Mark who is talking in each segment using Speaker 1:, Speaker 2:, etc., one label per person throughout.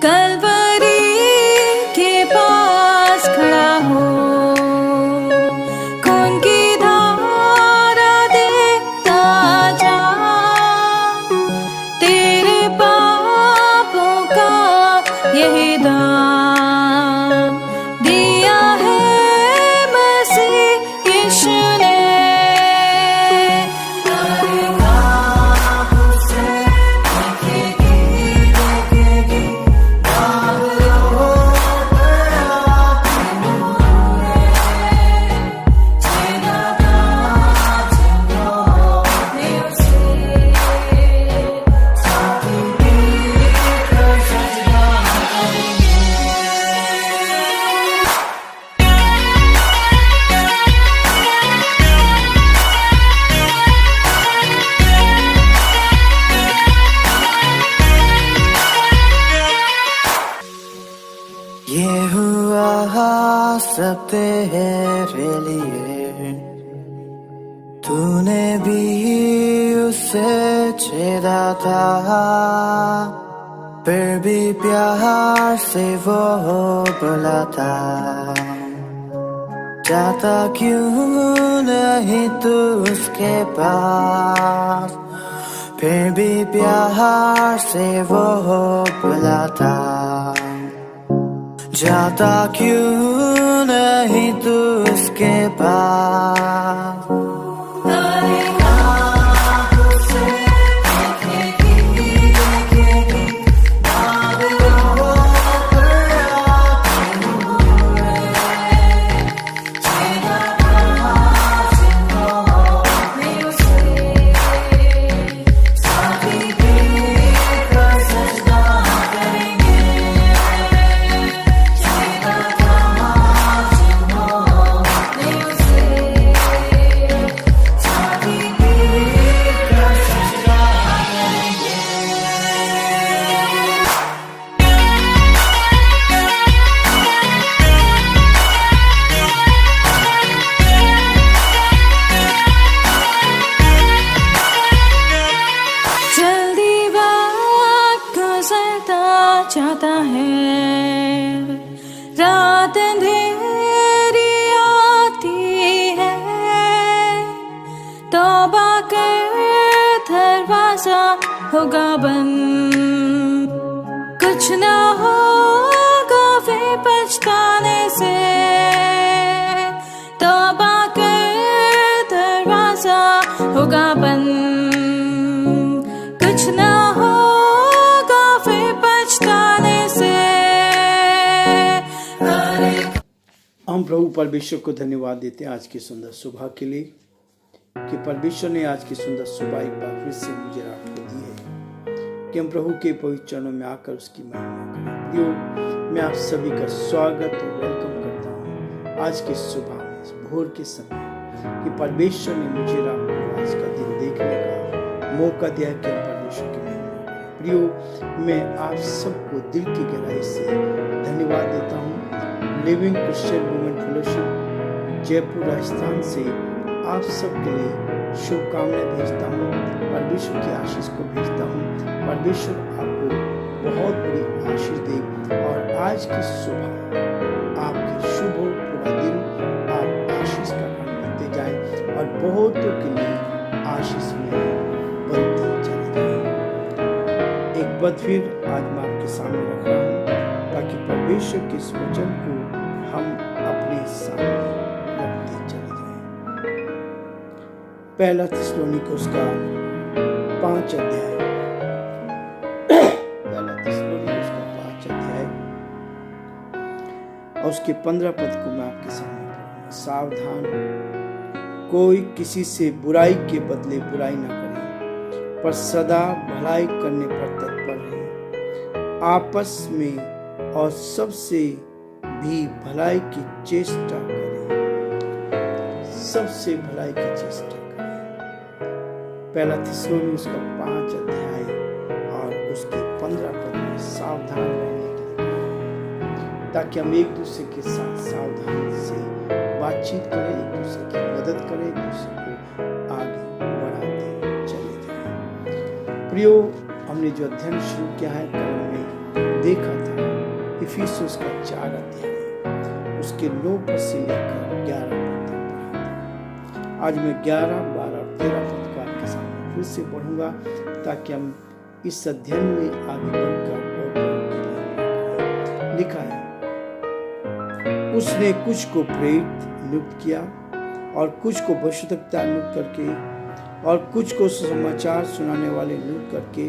Speaker 1: कलवरी के पास खड़ा हो, खून की धारा देखता जा, तेरे पापों का यही दाम दिया है मसीह यीशु ने।
Speaker 2: ये हुआ सब तेरे लिए, तूने भी उसे छेड़ा था, फिर भी प्यार से वो बुलाता, जाता क्यों नहीं तू उसके पास, फिर भी प्यार से वो बुलाता, जाता क्यों नहीं तू उसके पास।
Speaker 1: चाहता है, रात अंधेरी आती है, तौबा कर दरवाजा होगा बंद, कुछ ना होगा वे पछताने से, तौबा कर दरवाजा होगा बंद, कुछ ना
Speaker 3: हम प्रभु परमेश्वर को धन्यवाद देते हैं आज की सुंदर सुबह के लिए, कि परमेश्वर ने आज की सुंदर सुबह एक बार फिर से मुझे आपको दी है कि हम प्रभु के पवित्र चरणों में आकर उसकी महिमा करें। प्रियो, मैं आप सभी का स्वागत और वेलकम करता हूँ आज की सुबह में, भोर के समय, कि परमेश्वर ने मुझे आपको आज का दिन देखने का मौका दिया कि हम परमेश्वर की महिमा करें। प्रियो, मैं आप सबको दिल की गहराई से धन्यवाद देता हूँ। Living Christian women fellowship Jaipur Rajasthan से आप सबके लिए शुभकामनाएं भेजता हूँ, परमेश्वर की आशीष को भेजता हूँ। परमेश्वर आपको बहुत बड़ी आशीष दे और आज की सुबह आपकी शुभ हो, पूरा दिन आप आशीष का काम करते जाएं और बहुतों के लिए आशीष में बनते चले जाएं। एक बार फिर आज मैं आपके सामने रख रहा हूँ ताकि परमेश्वर के इस वचन को हम अपने सामने रखते चले जाएं। पहला थिस्सलुनीकस का 5 अध्याय, पहला थिस्सलुनीकस का 5 अध्याय और उसके 15 पद को मैं आपके सामने पढ़ूंगा। सावधान, कोई किसी से बुराई के बदले बुराई न करे, पर सदा भलाई करने पर तत्पर रहे, आपस में और सबसे भी भलाई की चेष्टा करें, सबसे भलाई की चेष्टा करें। पहला थिस्सलुनीकस का 5 अध्याय और उसके 15 पद में सावधान रहने के लिए, ताकि हम एक दूसरे के साथ सावधान से बातचीत करें, एक दूसरे की मदद करें, एक दूसरे को आगे बढ़ाते चले जाएं। प्रियो, हमने जो अध्ययन शुरू किया है, कल हमने देखा था इफिसियों का 4 अध्याय उसके 9 पद से लेकर 11 पद तक पढ़ा था। आज मैं 11, 12 और 13 पद को आपके सामने फिर से पढ़ूंगा ताकि हम इस अध्ययन में आगे बढ़कर लिखा है, उसने कुछ को प्रेरित नियुक्त किया और कुछ को भविष्यवक्ता नियुक्त करके और कुछ को सुसमाचार सुनाने वाले नियुक्त करके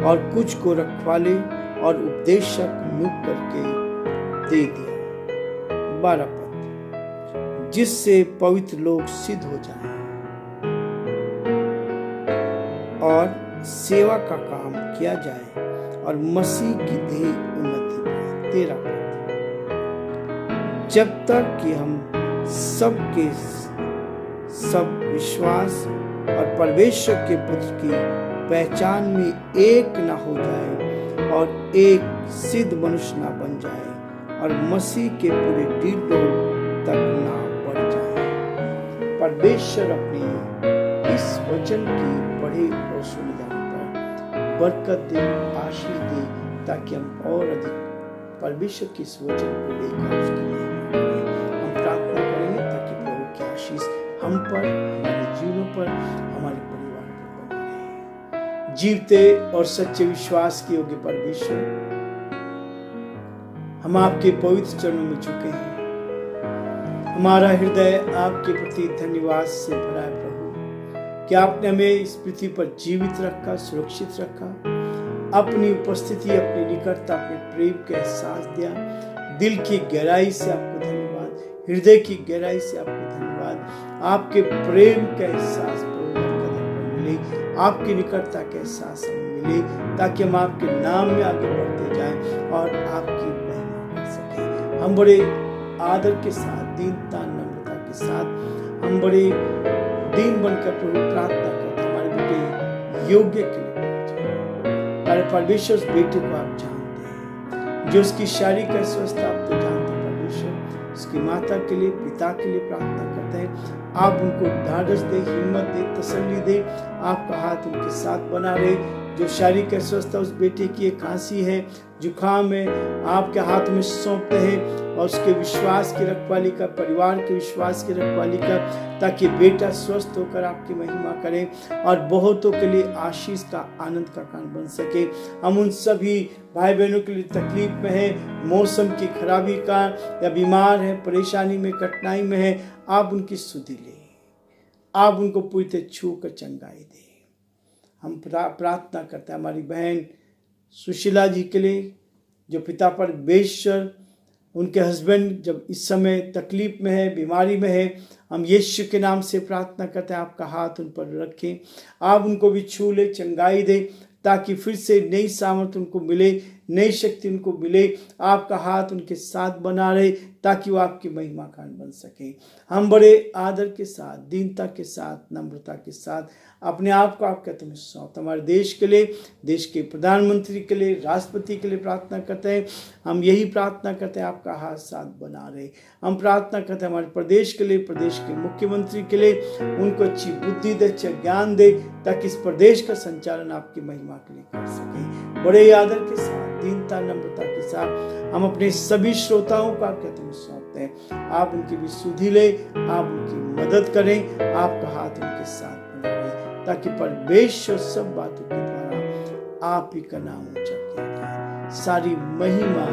Speaker 3: और कुछ को रखवाले और उपदेशक नियुक्त करके दे दिया। 12 पद, जिससे पवित्र लोग सिद्ध हो जाएं और सेवा का काम किया जाए और मसीह की देह उन्नति पाए। 13 पद, जब तक कि हम सबके सब विश्वास और परमेश्वर के पुत्र की पहचान में एक ना हो जाए और एक सिद्ध मनुष्य ना बन जाए और मसीह के पूरे दृढ़ लोग तक ना बढ़ जाए। परमेश्वर अपने इस वचन की पढ़े और सुने जाने पर बरकत दे, आशीष दे, ताकि हम और अधिक परमेश्वर की इस वचन को लेकर उसकी महिमा करें। हम प्रार्थना करेंगे ताकि प्रभु की आशीष हम पर, हमारे जीवनों पर, हमारे परिवार पर बनी रहे। जीवते और सच्चे विश्वास के योग्य परमेश्वर, हम आपके पवित्र चरणों में झुके हैं। हमारा हृदय आपके प्रति धन्यवाद से भरा है प्रभु कि आपने हमें इस पृथ्वी पर जीवित रखा, सुरक्षित रखा, अपनी उपस्थिति, अपनी निकटता, अपने प्रेम का एहसास दिया। दिल की गहराई से आपको धन्यवाद, हृदय की गहराई से आपको धन्यवाद। आपके प्रेम का एहसास मिले, आपकी निकटता का एहसास हमें मिले, ताकि हम आपके नाम में आगे बढ़ते जाएं और आपकी महिमा कर सकें। हम बड़े आदर के साथ, दीनता, नम्रता के साथ, हम बड़े दीन बनकर प्रभु प्रार्थना करते, हमारे बेटे योग्य के लिए अरे परमेश्वर, उस बेटे को आप जानते हैं, जो उसकी शारीरिक अस्वस्थता आप तो जानते हैं परमेश्वर। उसकी माता के लिए, पिता के लिए प्रार्थना करते हैं, आप उनको ढाढ़स दे, हिम्मत दे, तसल्ली दे, आपका हाथ उनके साथ बना रहे। जो शारीरिक अस्वस्थता उस बेटे की, एक खांसी है, जुकाम है, आपके हाथ में सौंपते हैं और उसके विश्वास की रखवाली कर, परिवार के विश्वास की रखवाली कर, ताकि बेटा स्वस्थ होकर आपकी महिमा करे और बहुतों के लिए आशीष का, आनंद का कारण बन सके। हम उन सभी भाई बहनों के लिए तकलीफ में है, मौसम की खराबी का, या बीमार है, परेशानी में, कठिनाई में है, आप उनकी सुधि ले, आप उनको पूरी तरह छू कर चंगाई दे। हम प्रार्थना करते हैं हमारी बहन सुशीला जी के लिए, जो पिता परमेश्वर, उनके हस्बैंड जब इस समय तकलीफ में है, बीमारी में है, हम यीशु के नाम से प्रार्थना करते हैं, आपका हाथ उन पर रखें, आप उनको भी छू ले, चंगाई दे, ताकि फिर से नई सामर्थ उनको मिले, नई शक्ति उनको मिले। आपका हाथ उनके साथ बना रहे, ताकि वो आपकी महिमा का बन सके। हम बड़े आदर के साथ, दीनता के साथ, नम्रता के साथ अपने आप को आपके हाथों में सौंपते, हमारे देश के लिए, देश के प्रधानमंत्री के लिए, राष्ट्रपति के लिए प्रार्थना करते हैं। हम यही प्रार्थना करते हैं, आपका हाथ साथ बना रहे। हम प्रार्थना करते हैं हमारे प्रदेश के लिए, प्रदेश के मुख्यमंत्री के लिए, उनको अच्छी बुद्धि दे, अच्छा ज्ञान दे, ताकि इस प्रदेश का संचालन आपकी महिमा के लिए कर सके। बड़े आदर के साथ, दीनता, नम्रता के साथ हम अपने सभी श्रोताओं को आपके हाथों में सौंपते हैं। आप उनकी भी सुधि ले, आप उनकी मदद करें, आपका हाथ उनके साथ बना रहे, ताकि परमेश्वर सब बातों के द्वारा आप ही का नाम ऊंचा किया जाए। सारी महिमा,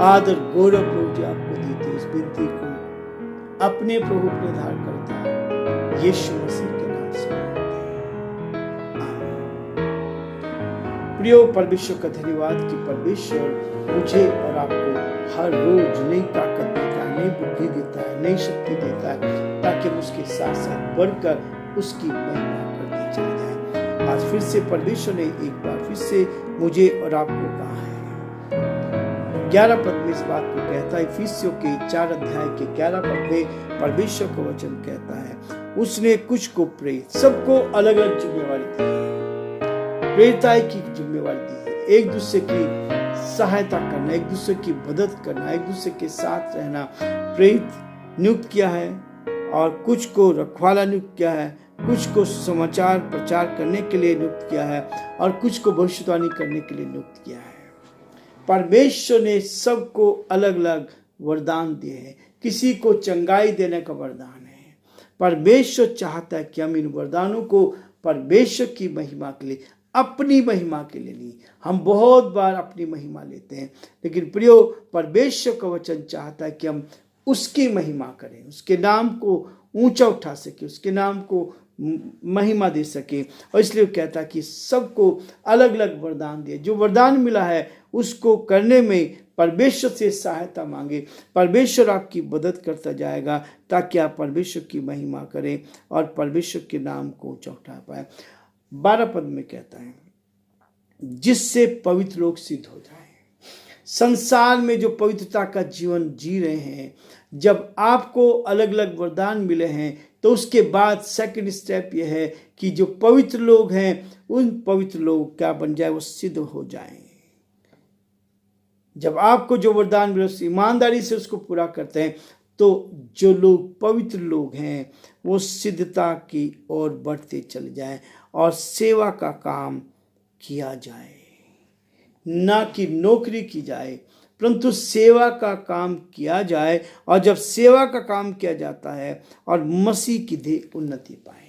Speaker 3: आदर, गौरव प्रभु जी आपको देते, इस विनती को अपने प्रभु पे धार करता यीशु मसीह के नाम से मांगते हैं, आमीन। प्रियो, परमेश्वर का धन्यवाद कि परमेश्वर मुझे और आपको हर रोज नई ताकत देता है, नई बुद्धि देता है, नई शक्ति देता है, ताकि हम उसके साथ साथ बढ़कर उसकी महिमा करते चले जाएं। आज फिर से परमेश्वर ने एक बार फिर से मुझे और आपको कहा है। 11 पद में इस बात को कहता है, इफिसियों के 4 अध्याय के 11 पद में परमेश्वर का वचन कहता है, उसने कुछ को प्रेरित, सबको अलग अलग जिम्मेवारी दी है, प्रेरिताई की जिम्मेवारी दी है, एक दूसरे की सहायता करना, एक दूसरे की मदद करना, एक दूसरे के साथ रहना, प्रेरित नियुक्त किया है। और कुछ को रखवाला नियुक्त किया है, कुछ को समाचार प्रचार करने के लिए नियुक्त किया है, और कुछ को भविष्यवाणी करने के लिए नियुक्त किया है, परमेश्वर ने सबको अलग अलग वरदान दिए हैं। किसी को चंगाई देने का वरदान है। परमेश्वर चाहता है कि हम इन वरदानों को परमेश्वर की महिमा के लिए, अपनी महिमा के लिए नहीं। हम बहुत बार अपनी महिमा लेते हैं, लेकिन प्रियो, परमेश्वर का वचन चाहता है कि हम उसकी महिमा करें, उसके नाम को ऊंचा उठा सके, उसके नाम को महिमा दे सके। और इसलिए कहता है कि सबको अलग अलग वरदान दिए। जो वरदान मिला है उसको करने में परमेश्वर से सहायता मांगे। परमेश्वर आपकी मदद करता जाएगा ताकि आप परमेश्वर की महिमा करें और परमेश्वर के नाम को ऊंचा उठा पाए। 12 पद में कहता है, जिससे पवित्र लोग सिद्ध हो जाए। संसार में जो पवित्रता का जीवन जी रहे हैं, जब आपको अलग अलग वरदान मिले हैं, तो उसके बाद सेकंड स्टेप यह है कि जो पवित्र लोग हैं, उन पवित्र लोग क्या बन जाए, वो सिद्ध हो जाएं। जब आपको जो वरदान मिले उस ईमानदारी से उसको पूरा करते हैं, तो जो लोग पवित्र लोग हैं वो सिद्धता की ओर बढ़ते चले जाएं और सेवा का काम किया जाए। ना कि नौकरी की जाए, परंतु सेवा का काम किया जाए। और जब सेवा का काम किया जाता है और मसीह की देह उन्नति पाए।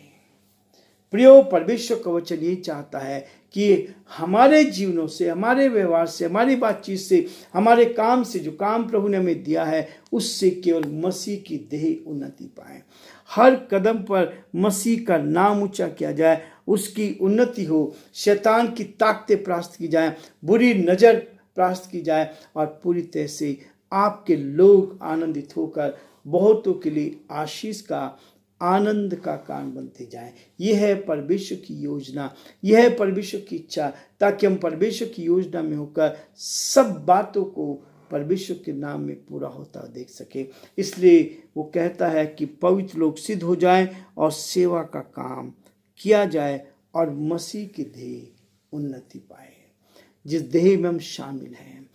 Speaker 3: प्रियो, परमेश्वर का वचन ये चाहता है कि हमारे जीवनों से, हमारे व्यवहार से, हमारी बातचीत से, हमारे काम से, जो काम प्रभु ने हमें दिया है, उससे केवल मसीह की देह उन्नति पाए। हर कदम पर मसीह का नाम ऊंचा किया जाए, उसकी उन्नति हो, शैतान की ताकतें परास्त की जाए, बुरी नजर परास्त की जाए और पूरी तरह से आपके लोग आनंदित होकर बहुतों के लिए आशीष का, आनंद का कारण बनते जाएं। यह है परमेश्वर की योजना, यह है परमेश्वर की इच्छा, ताकि हम परमेश्वर की योजना में होकर सब बातों को परमेश्वर के नाम में पूरा होता देख सके। इसलिए वो कहता है कि पवित्र लोग सिद्ध हो जाएं और सेवा का काम किया जाए और मसीह की देह उन्नति पाए। जिस देह में हम शामिल हैं,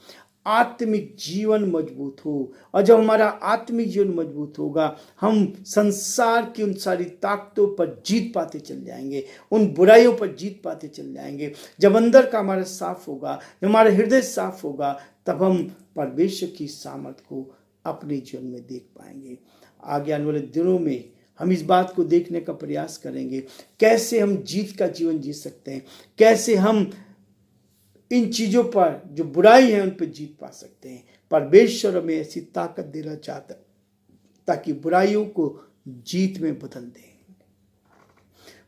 Speaker 3: आत्मिक जीवन मजबूत हो। और जब हमारा आत्मिक जीवन मजबूत होगा, हम संसार की उन सारी ताकतों पर जीत पाते चल जाएंगे, उन बुराइयों पर जीत पाते चल जाएंगे। जब अंदर का हमारा साफ होगा, जब हमारा हृदय साफ होगा, तब हम परमेश्वर की सामर्थ को अपने जीवन में देख पाएंगे। आगे आने वाले दिनों में हम इस बात को देखने का प्रयास करेंगे, कैसे हम जीत का जीवन जी सकते हैं, कैसे हम इन चीजों पर जो बुराई है उन पर जीत पा सकते हैं। परमेश्वर हमें ऐसी ताकत देना चाहता है ताकि बुराइयों को जीत में बदल दें,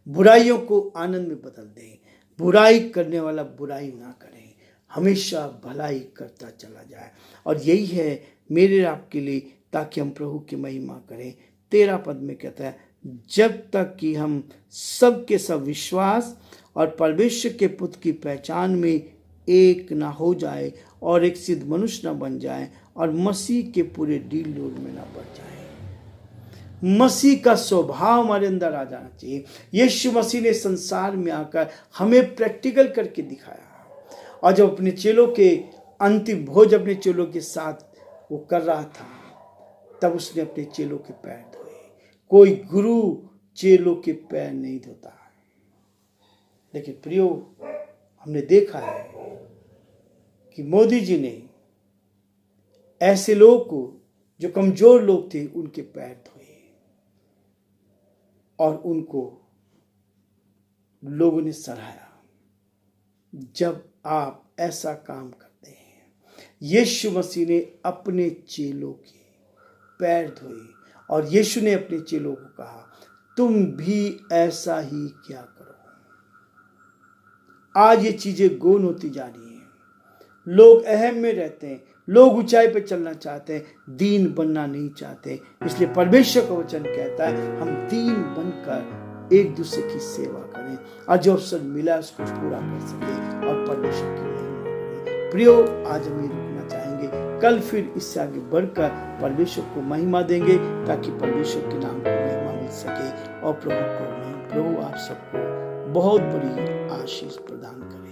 Speaker 3: बुराइयों को आनंद में बदल दें। बुराई करने वाला बुराई ना करे, हमेशा भलाई करता चला जाए। और यही है मेरे आपके लिए, ताकि हम प्रभु की महिमा करें। 13 पद में कहता है, जब तक कि हम सबके सब विश्वास और परमेश्वर के पुत्र की पहचान में एक ना हो जाए और एक सिद्ध मनुष्य न बन जाए और मसीह के पूरे डील लोड में ना बढ़ जाए। मसीह का स्वभाव हमारे अंदर आ जाना चाहिए। यीशु मसीह ने संसार में आकर हमें प्रैक्टिकल करके दिखाया। और जब अपने चेलों के अंतिम भोज अपने चेलों के साथ वो कर रहा था, तब उसने अपने चेलों के पैर धोए। कोई गुरु चेलों के पैर नहीं धोता। लेकिन प्रियो, हमने देखा है कि मोदी जी ने ऐसे लोगों को, जो कमजोर लोग थे, उनके पैर धोए और उनको लोगों ने सराहा। जब आप ऐसा काम करते हैं, यीशु मसीह ने अपने चेलों के पैर धोए और यीशु ने अपने चेलों को कहा, तुम भी ऐसा ही क्या करो। आज ये चीजें गौण होती जा रही हैं। लोग अहम में रहते हैं, लोग ऊंचाई पर चलना चाहते हैं, दीन बनना नहीं चाहते। इसलिए परमेश्वर का वचन कहता है, हम दीन बनकर एक दूसरे की सेवा करें और जो अवसर मिला उसको पूरा कर सके और परमेश्वर की महिमा करें। प्रियो, आज हम ये रुकना चाहेंगे, कल फिर इससे आगे बढ़कर परमेश्वर को महिमा देंगे, ताकि परमेश्वर के नाम को महिमा मिल सके और प्रभु आप सबको बहुत बड़ी आशीष प्रदान करें।